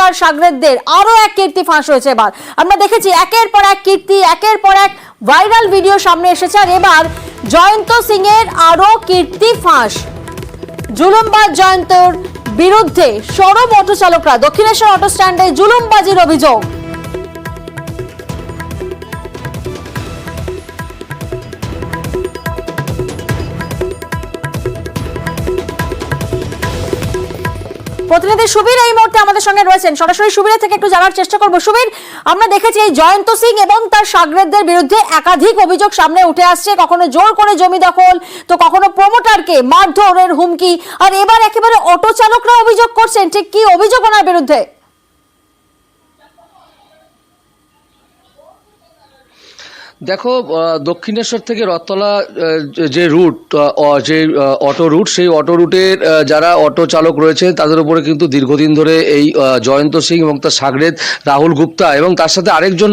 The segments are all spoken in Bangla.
তার সাগরেদদের আরো এক কীর্তি ফাঁস হয়েছে। এবার আমরা দেখেছি একের পর এক কীর্তি, একের পর এক ভাইরাল ভিডিও সামনে এসেছে। আর এবার জয়ন্ত সিং এর আরো কীর্তি ফাঁস। জুলুমবাজ জয়ন্তর বিরুদ্ধে সরব অটো চালকরা, দক্ষিণেশ্বর অটো স্ট্যান্ডে জুলুমবাজির অভিযোগ। প্রতিনিধি সুবীর এই মুহূর্তে আমাদের সঙ্গে রয়েছেন, সরাসরি সুবীরের থেকে একটু জানার চেষ্টা করবো। সুবীর, আমরা দেখেছি এই জয়ন্ত সিং এবং তার সাগরেদদের বিরুদ্ধে একাধিক অভিযোগ সামনে উঠে আসছে, কখনো জোর করে জমি দখল, তো কখনো প্রমোটারকে মারধরের হুমকি, আর এবার একেবারে অটো চালকরা অভিযোগ করছেন। ঠিক কি অভিযোগ ওনার বিরুদ্ধে? দেখো, দক্ষিণেশ্বর থেকে রথতলা যে রুট, যে অটো রুট, সেই অটো রুটের যারা অটো চালক রয়েছে তাদের উপরে কিন্তু দীর্ঘদিন ধরে এই জয়ন্ত সিং এবং তার সাগরেদ রাহুল গুপ্তা এবং তার সাথে আরেকজন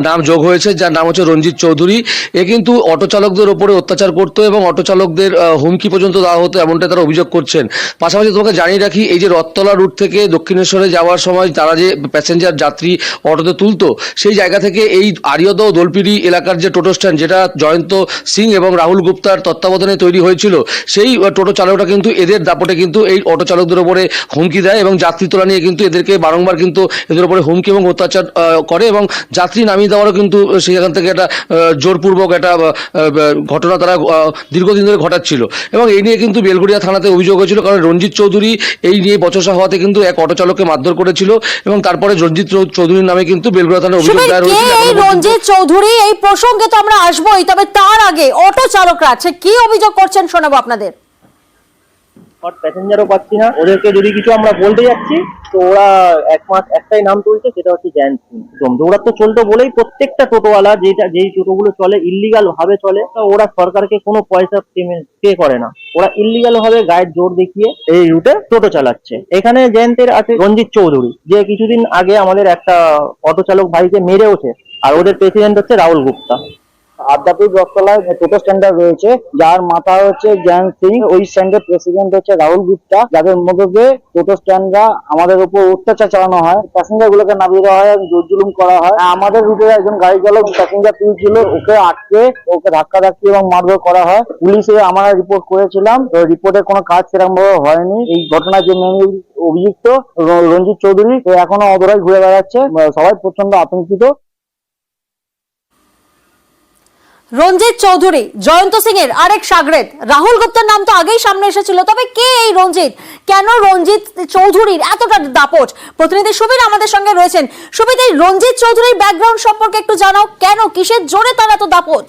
নাম যোগ হয়েছে যার নাম হচ্ছে রঞ্জিত চৌধুরী। এ কিন্তু অটো চালকদের ওপরে অত্যাচার করতো এবং অটো চালকদের হুমকি পর্যন্ত দেওয়া হতো, এমনটাই তারা অভিযোগ করছেন। পাশাপাশি তোমাকে জানিয়ে রাখি, এই যে রথতলা রুট থেকে দক্ষিণেশ্বরে যাওয়ার সময় তারা যে প্যাসেঞ্জার যাত্রী অটোতে তুলতো, সেই জায়গা থেকে এই আরিয়দহ দোলপিড়ি এলাকার যে টোটো স্ট্যান্ড, যেটা জয়ন্ত সিং এবং রাহুল গুপ্তার তত্ত্বাবধানে তৈরি হয়েছিল, সেই টোটো চালকরা কিন্তু এদের দাপটে কিন্তু এই অটো চালকদের উপরে হুমকি দেয় এবং যাত্রী তোলা নিয়ে কিন্তু এদেরকে বারংবার কিন্তু এদের উপরে হুমকি এবং অত্যাচার করে এবং যাত্রী নামিয়ে দেওয়ারও কিন্তু সেখান থেকে একটা জোরপূর্বক একটা ঘটনা তারা দীর্ঘদিন ধরে ঘটাচ্ছিল। এবং এই নিয়ে কিন্তু বেলঘড়িয়া থানাতে অভিযোগ হয়েছিল, কারণ রঞ্জিত চৌধুরী এই নিয়ে বচসা হওয়াতে কিন্তু এক অটো চালককে মারধর করেছিল এবং তারপরে রঞ্জিত চৌধুরীর নামে কিন্তু বেলঘড়িয়া থানায় অভিযোগ দায়ের হয়েছিল। রঞ্জিত চৌধুরী এই প্রসঙ্গে তো আমরা আসবোই, তবে তার আগে অটো চালকরা কি অভিযোগ করছেন শোনাবো আপনাদের। প্যাসেঞ্জারও পাচ্ছি না, ওদেরকে যদি কিছু আমরা বলতে যাচ্ছি তো ওরা একটাই নাম তুলছে, সেটা হচ্ছে জয়ন্ত সিং। দৌড়াত্ম চলতো বলেই প্রত্যেকটা টোটোওয়ালা যেই টোটোগুলো চলে ইল্লিগাল ভাবে চলে, ওরা সরকারকে কোনো পয়সা পে করে না, ওরা ইল্লিগাল ভাবে গায়ের জোর দেখিয়ে এই রুটে টোটো চালাচ্ছে। এখানে জয়ন্তের আছে রঞ্জিত চৌধুরী, যে কিছুদিন আগে আমাদের একটা অটো চালক ভাইকে মেরেওছে, আর ওদের প্রেসিডেন্ট হচ্ছে রাহুল গুপ্তা। আদ্যাপীঠ রথতলায় টোটো স্ট্যান্ডার রয়েছে, যার মাথা হচ্ছে জয়ন্ত সিং, ওই স্ট্যান্ডের প্রেসিডেন্ট হচ্ছে রাহুল গুপ্তা, যাদের মধ্যে দিয়ে টোটো স্ট্যান্ডরা আমাদের উপর অত্যাচার চালানো হয়, প্যাসেঞ্জার গুলোকে নামিয়ে দেওয়া হয়, জোর জুলুম করা হয়। আমাদের রুটের একজন গাড়ি চালক প্যাসেঞ্জার তুলছিল, ওকে আটকে ওকে ধাক্কাধাক্কি এবং মারধর করা হয়। পুলিশে আমরা রিপোর্ট করেছিলাম, তো রিপোর্টের কোনো কাজ সেরকম ভাবে হয়নি। এই ঘটনার যে মেন অভিযুক্ত রঞ্জিত চৌধুরী, এখনো অধরাই ঘুরে বেড়াচ্ছে, সবাই প্রচন্ড আতঙ্কিত। রঞ্জিত চৌধুরী জয়ন্ত সিং এর আরেক সাগরেদ রাহুল গুপ্তার নাম তো আগেই সামনে এসেছিল, তবে কে এই রঞ্জিত? কেন রঞ্জিত চৌধুরীর এতটা দাপট? প্রতিনিধি সুবীর আমাদের সঙ্গে রয়েছেন। সুবীর, এই রঞ্জিত চৌধুরীর ব্যাকগ্রাউন্ড সম্পর্কে একটু জানাও, কেন, কিসের জোরে তার এত দাপট?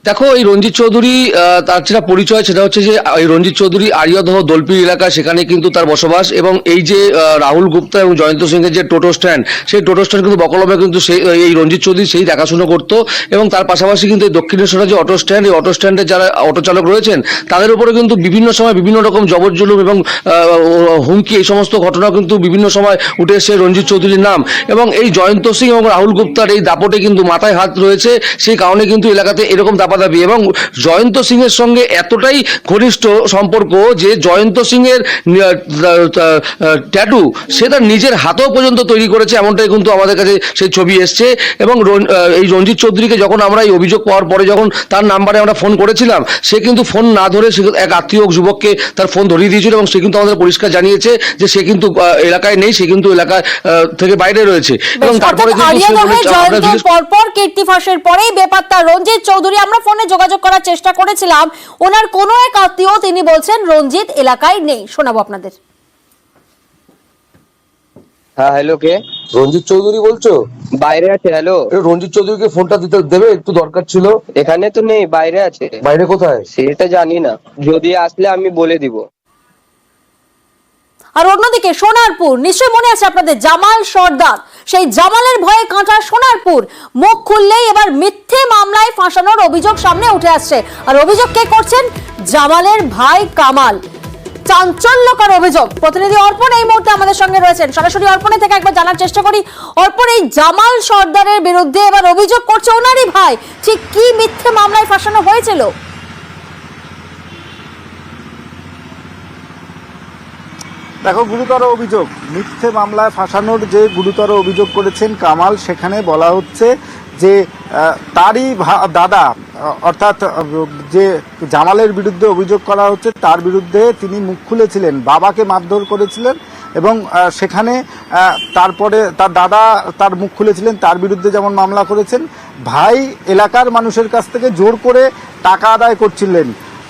দেখো, এই রঞ্জিত চৌধুরী তার যেটা পরিচয় সেটা হচ্ছে যে এই রঞ্জিত চৌধুরী আরিয়দহ দোলপিড়ি এলাকা, সেখানে কিন্তু তার বসবাস। এবং এই যে রাহুল গুপ্তা এবং জয়ন্ত সিং এর যে টোটো স্ট্যান্ড, সেই টোটো স্ট্যান্ড কিন্তু বকলমে কিন্তু এই রঞ্জিত চৌধুরী সেই দেখাশুনো করতো। এবং তার পাশাপাশি কিন্তু এই দক্ষিণেশ্বরের যে অটো স্ট্যান্ড, এই অটো স্ট্যান্ডে যারা অটো চালক রয়েছেন তাদের উপরে কিন্তু বিভিন্ন সময় বিভিন্ন রকম জবরজুলুম এবং হুমকি, এই সমস্ত ঘটনা কিন্তু বিভিন্ন সময় উঠে এসেছে রঞ্জিত চৌধুরীর নাম। এবং এই জয়ন্ত সিং এবং রাহুল গুপ্তার এই দাপটে কিন্তু মাথায় হাত রয়েছে, সেই কারণে কিন্তু এলাকাতে এরকম দাপাদাপি। এবং জয়ন্ত সিং এর সঙ্গে এতটাই ঘনিষ্ঠ সম্পর্ক যে জয়ন্ত সিং এর ট্যাটু সে তার নিজের হাতেও পর্যন্ত তৈরি করেছে, এমনটাই কিন্তু আমাদের কাছে সেই ছবি এসছে। এবং এই রঞ্জিত চৌধুরীকে যখন আমরা এই অভিযোগ পাওয়ার পরে যখন তার নাম্বারে আমরা ফোন করেছিলাম, সে কিন্তু ফোন না ধরে সে এক আত্মীয় যুবককে তার ফোন ধরিয়ে দিয়েছিল এবং সে কিন্তু আমাদের পরিষ্কার জানিয়েছে যে সে কিন্তু এলাকায় নেই, সে কিন্তু এলাকায় থেকে বাইরে রয়েছে। এবং তারপরে পরপর কীর্তি ফাঁসের পরেই বেপাত্তা রঞ্জিত চৌধুরী। আমরা ফোনে যোগাযোগ করার চেষ্টা করেছিলাম, ওনার কোনো এক আত্মীয়, তিনি বলছেন রঞ্জিত এলাকায় নেই। শোনাবো আপনাদের। হ্যাঁ, হ্যালো, কে? রঞ্জিত চৌধুরী বলছো? বাইরে আছে। হ্যালো, রঞ্জিত চৌধুরীকে ফোনটা দিতে দেবে, একটু দরকার ছিল। এখানে তো নেই, বাইরে আছে। বাইরে কোথায় সেটা জানি না, যদি আসলে আমি বলে দিব। আর অন্যদিকে সোনারপুর, নিশ্চয় মনে আছে আপনাদের জামাল সর্দার, সেই জামালের ভয়ে কাঁটা সোনারপুর। মুখ খুললেই এবার মিথ্যে মামলায় ফাঁসানোর অভিযোগ সামনে উঠে আসছে। আর অভিযোগ কে করছেন? জামালের ভাই কামাল। চাঞ্চল্যকর অভিযোগ। প্রতিনিধি অর্পণ এই মুহূর্তে আমাদের সঙ্গে রয়েছেন, সরাসরি অর্পণে থেকে একবার জানার চেষ্টা করি। অর্পণ, এই জামাল সর্দারের বিরুদ্ধে এবার অভিযোগ করছে ওনারই ভাই, ঠিক কি মিথ্যে মামলায় ফাঁসানো হয়েছিল? দেখো, গুরুতর অভিযোগ, মিথ্যে মামলায় ফাঁসানোর যে গুরুতর অভিযোগ করেছেন কামাল, সেখানে বলা হচ্ছে যে তারই দাদা অর্থাৎ যে জামালের বিরুদ্ধে অভিযোগ করা হচ্ছে তার বিরুদ্ধে তিনি মুখ খুলেছিলেন, বাবাকে মারধর করেছিলেন এবং সেখানে তারপরে তার দাদা তার মুখ খুলেছিলেন, তার বিরুদ্ধে যেমন মামলা করেছেন, ভাই এলাকার মানুষের কাছ থেকে জোর করে টাকা আদায় করছিলেন।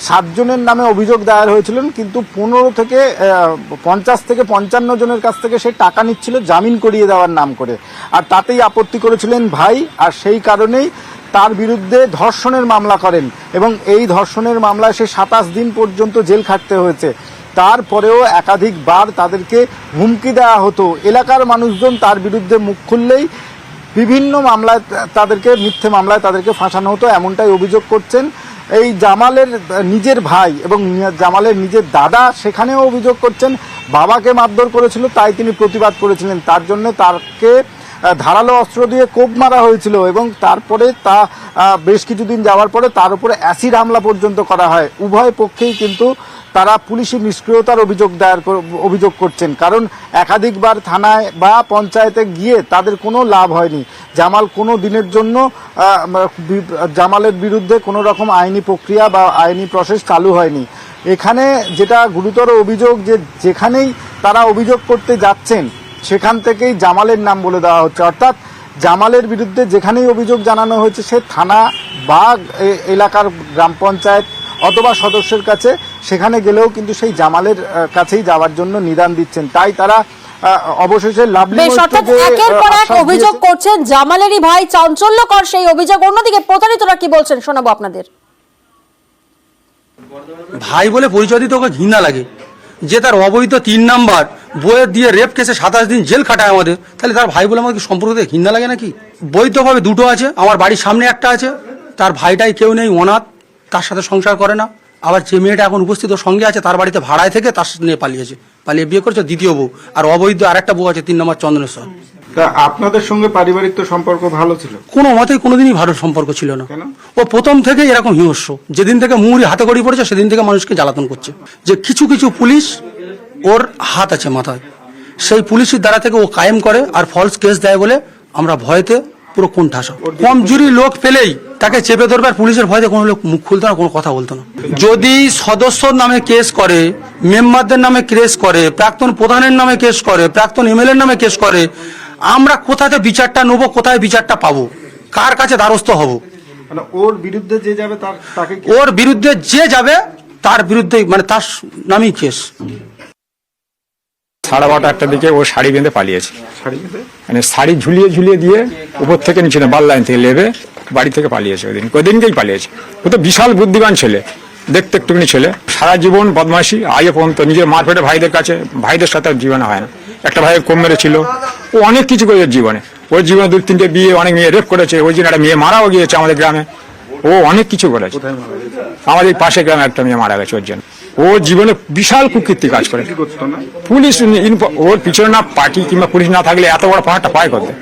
7 জনের নামে অভিযোগ দায়ের হয়েছিলেন, কিন্তু 50 থেকে 55 জনের কাছ থেকে সে টাকা নিচ্ছিল জামিন করিয়ে দেওয়ার নাম করে, আর তাতেই আপত্তি করেছিলেন ভাই, আর সেই কারণেই তার বিরুদ্ধে ধর্ষণের মামলা করেন এবং এই ধর্ষণের মামলায় সে 27 দিন পর্যন্ত জেল খাটতে হয়েছে। তারপরেও একাধিকবার তাদেরকে হুমকি দেওয়া হতো। এলাকার মানুষজন তার বিরুদ্ধে মুখ খুললেই বিভিন্ন মামলায় তাদেরকে, মিথ্যে মামলায় তাদেরকে ফাঁসানো হতো, এমনটাই অভিযোগ করছেন এই জামালের নিজের ভাই এবং জামালের নিজের দাদা। সেখানেও অভিযোগ করছেন বাবাকে মারধর করেছিল, তাই তিনি প্রতিবাদ করেছিলেন, তার জন্য তাকে ধারালো অস্ত্র দিয়ে কোপ মারা হয়েছিল এবং তারপরে তা বেশ কিছুদিন যাওয়ার পরে তার উপরে অ্যাসিড হামলা পর্যন্ত করা হয়। উভয় পক্ষেই কিন্তু তারা পুলিশি নিষ্ক্রিয়তার অভিযোগ করছেন, কারণ একাধিকবার থানায় বা পঞ্চায়েতে গিয়ে তাদের কোনো লাভ হয়নি। জামাল কোনো দিনের জন্য জামালের বিরুদ্ধে কোনো রকম আইনি প্রক্রিয়া বা আইনি প্রসেস চালু হয়নি। এখানে যেটা গুরুতর অভিযোগ, যে যেখানেই তারা অভিযোগ করতে যাচ্ছেন সেখান থেকেই জামালের নাম বলে দেওয়া হচ্ছে, অর্থাৎ জামালের বিরুদ্ধে যেখানেই অভিযোগ জানানো হয়েছে সে থানা বা এলাকার গ্রাম পঞ্চায়েত অথবা সদস্যের কাছে, সেখানে গেলেও কিন্তু সেই জামালের কাছেই যাওয়ার জন্য নিদান দিচ্ছেন। তাই তারা অবশেষে একের পর এক অভিযোগ করছেন জামালেরই ভাই, চাঞ্চল্যকর সেই অভিযোগ। অন্যদিকে প্রতারিতরা কি বলছেন শোনাবো আপনাদের। ভাই বলে পরিচয় দিতে ওকে ঘৃণা লাগে, যে তার অবৈধ 3 নাম্বার বইয়ের দিয়ে রেপ কেসে 27 দিন জেল খাটায় আমাদের, তাহলে তার ভাই বলে আমাকে সম্পর্ক দিয়ে ঘৃণা লাগে নাকি? বৈধভাবে 2টো আছে, আমার বাড়ির সামনে একটা আছে, তার ভাইটাই কেউ নেই, অনাথ, তার সাথে সংসার করে না। আবার যে মেয়েটা এখন উপস্থিত ওর সঙ্গে আছে তার বাড়িতে ভাড়ায় থেকে তার নিয়ে পালিয়ে বিয়ে করেছে, দ্বিতীয় বউ। আর অবৈধ আরেকটা বউ আছে 3 নম্বর চন্দনেশ্বর। তা আপনাদের সঙ্গে পারিবারিক তো সম্পর্ক ভালো ছিল? কোনো মতেই কোনোদিনই ভালো সম্পর্ক ছিল না। ও প্রথম থেকে এরকম হিংস্র, যেদিন থেকে মুহুরি হাতে কড়ি পড়েছে সেদিন থেকে মানুষকে জ্বালাতন করছে। যে কিছু কিছু পুলিশ ওর হাত আছে মাথায়, সেই পুলিশের দ্বারা থেকে ও কায়েম করে আর ফলস কেস দেয় বলে আমরা ভয়তে পুরো কোণঠাসা। কমজোরি লোক পেলেই তাকে চেপে ধরবে, আর পুলিশের ভয়তে কোনো লোক মুখ খুলতো না, কোনো কথা বলতো না। যদি সদস্যর নামে কেস করে, মেম্বারদের নামে কেস করে, প্রাক্তন প্রধানের নামে কেস করে, প্রাক্তন এমএলএর নামে কেস করে, আমরা কোথাতে বিচারটা নেবো, কোথায় বিচারটা পাবো, কার কাছে দ্বারস্থ হব? ওর বিরুদ্ধে যে যাবে ওর বিরুদ্ধে যে যাবে তার বিরুদ্ধে, মানে তার নামেই কেস। 12:30-1টার দিকে ও শাড়ি বেঁধে পালিয়েছে, মানে শাড়ি ঝুলিয়ে দিয়ে উপর থেকে নিচে না, বাল লাইন থেকে লেবে বাড়ি থেকে পালিয়েছে। ওদিনকেই পালিয়েছে। ও তো বিশাল বুদ্ধিমান ছেলে, দেখতে একটুখানি ছেলে, সারা জীবন বদমাশি, আগে পর্যন্ত নিজের মারপেটে ভাইদের কাছে, ভাইদের সাথে জীবনে হয় না। একটা ভাইয়ের কম মেরেছিল, ও অনেক কিছু করেছে জীবনে। ওর জীবনে 2-3টে বিয়ে, অনেক মেয়ে রেপ করেছে, ওই জন্য একটা মেয়ে মারাও গিয়েছে আমাদের গ্রামে। ও অনেক কিছু করেছে, আমাদের পাশে গ্রামে একটা মেয়ে মারা গেছে ওর জন্য। ও জীবনে বিশাল কুকীর্তি কাজ করে। পুলিশ ওর পিছনে না পার্টি কিংবা পুলিশ না থাকলে এত বড় পাহাড়টা পায় করতে,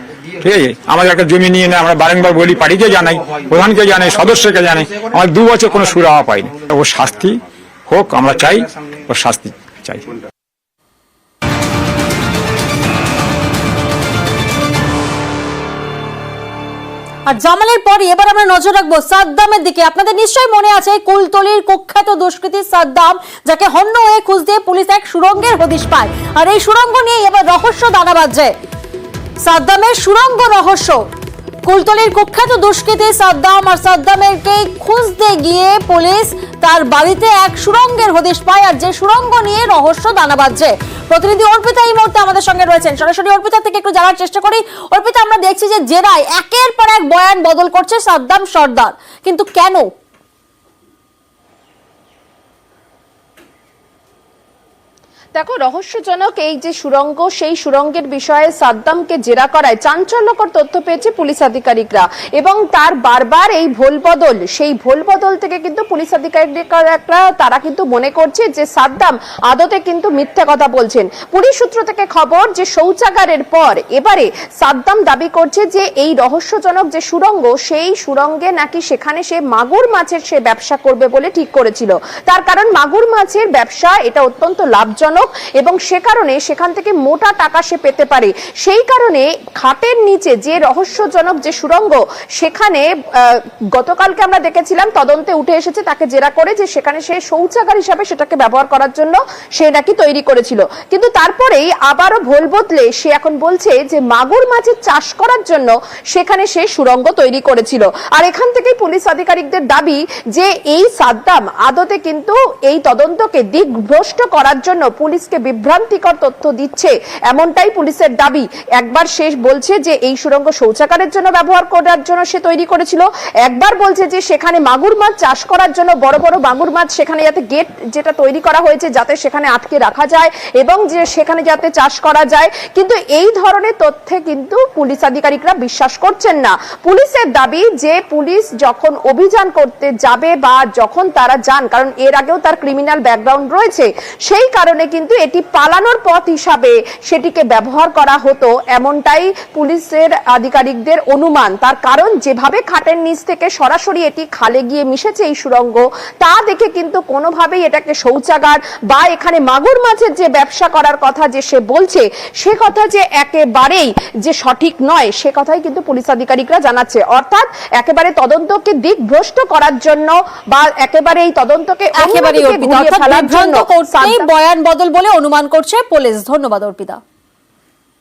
ঠিক আছে? আমাদের একটা জমি নিয়ে নেয়, আমরা বারংবার বলি, পার্টিকে জানাই, প্রধানকে জানাই, সদস্যকে জানাই, আমার 2 বছর কোনো সুরাহা পাইনি। ওর শাস্তি হোক, আমরা চাই ওর শাস্তি চাই। আর জামালের পরে এবার আমরা নজর রাখবো সাদ্দামের দিকে। আপনাদের নিশ্চয়ই মনে আছে কুলতলির কুখ্যাত দুষ্কৃতী সাদ্দাম, যাকে হন্য হয়ে খুঁজ দিয়ে পুলিশ এক সুড়ঙ্গের হদিশ পায়। আর এই সুড়ঙ্গ নিয়ে এবার রহস্য দানা বাজছে। সাদ্দামের সুড়ঙ্গ রহস্য, কুলতলির কুখ্যাত দুষ্কৃতী সাদ্দাম আর সাদ্দামেরকে খুঁজতে গিয়ে পুলিশ তার বাড়িতে এক সুড়ঙ্গের হদিশ পায়, আর যে সুড়ঙ্গ নিয়ে রহস্য দানা বাজছে। প্রতিনিধি অর্পিতা এই মুহূর্তে আমাদের সঙ্গে রয়েছেন, সরাসরি অর্পিতা থেকে একটু জানার চেষ্টা করি। অর্পিতা, আমরা দেখছি যে জেরায় একের পর এক বয়ান বদল করছে সাদ্দাম সর্দার, কিন্তু কেন? দেখো, রহস্যজনক এই যে সুড়ঙ্গ, সেই সুড়ঙ্গের বিষয়ে সাদ্দামকে জেরা করায় চাঞ্চল্যকর তথ্য পেয়েছে পুলিশ আধিকারিকরা, এবং তার বারবার এই ভোলবদল, সেই ভোলবদল থেকে কিন্তু পুলিশ আধিকারিকরা তারা কিন্তু মনে করছে যে সাদ্দাম আদতে কিন্তু মিথ্যা কথা বলছেন। পুলিশ সূত্র থেকে খবর যে শৌচাগারের পর এবারে সাদ্দাম দাবি করছে যে এই রহস্যজনক যে সুড়ঙ্গ, সেই সুড়ঙ্গে নাকি সেখানে সে মাগুর মাছের সে ব্যবসা করবে বলে ঠিক করেছিল। তার কারণ মাগুর মাছের ব্যবসা এটা অত্যন্ত লাভজনক, বিপজ্জনক এবং সে কারণে সেখান থেকে মোটা টাকা সে পেতে পারে। সেই কারণে খাটের নিচে যে রহস্যজনক যে সুড়ঙ্গ, সেখানে গতকালকে আমরা দেখেছিলাম তদন্তে উঠে এসেছে তাকে জেরা করে যে সেখানে সে শৌচাগার হিসাবে সেটাকে ব্যবহার করার জন্য সে নাকি তৈরি করেছিল। কিন্তু তারপরেই আবারও ভোল বদলে সে এখন বলছে যে মাগুর মাছের চাষ করার জন্য সেখানে সে সুড়ঙ্গ তৈরি করেছিল। আর এখান থেকেই পুলিশ আধিকারিকদের দাবি যে এই সাদ্দাম আদতে কিন্তু এই তদন্তকে দিকভ্রষ্ট করার জন্য পুলিশকে বিভ্রান্তিকর তথ্য দিচ্ছে, এমনটাই পুলিশের দাবি। একবার সে বলছে যে এই সুড়ঙ্গ শৌচাগারের জন্য ব্যবহার করার জন্য সে তৈরি করেছিল, একবার বলছে যে সেখানে মাগুর মাছ চাষ করার জন্য বড় বড় মাগুর মাছ সেখানে যাতে গেট যেটা তৈরি করা হয়েছে যাতে সেখানে আটকে রাখা যায় এবং যে সেখানে যাতে চাষ করা যায়। কিন্তু এই ধরনের তথ্যে কিন্তু পুলিশ আধিকারিকরা বিশ্বাস করছেন না। পুলিশের দাবি যে পুলিশ যখন অভিযান করতে যাবে বা যখন তারা যান, কারণ এর আগেও তার ক্রিমিনাল ব্যাকগ্রাউন্ড রয়েছে, সেই কারণে কিন্তু এটি পালানোর পথ হিসাবে সেটিকে ব্যবহার করা হতো, এমনটাই পুলিশের আধিকারিকদের অনুমান। তার কারণ যেভাবে খাটের নিচ থেকে সরাসরি এটি খালে গিয়ে মিশেছে এই সুড়ঙ্গ, তা দেখে কিন্তু কোনোভাবেই এটাকে শৌচাগার বা এখানে মাগুর মাছের যে ব্যবসা করার কথা যে সে বলছে সে কথা যে একেবারেই যে সঠিক নয়, সে কথাই কিন্তু পুলিশ আধিকারিকরা জানাচ্ছে। অর্থাৎ একেবারে তদন্তকে দিকভ্রষ্ট করার জন্য বা একেবারে এই তদন্তকে একেবারে ঘুরিয়ে ফেলার জন্য বয়ান বদল বলে অনুমান করছে পুলিশ। ধন্যবাদ অর্পিতা।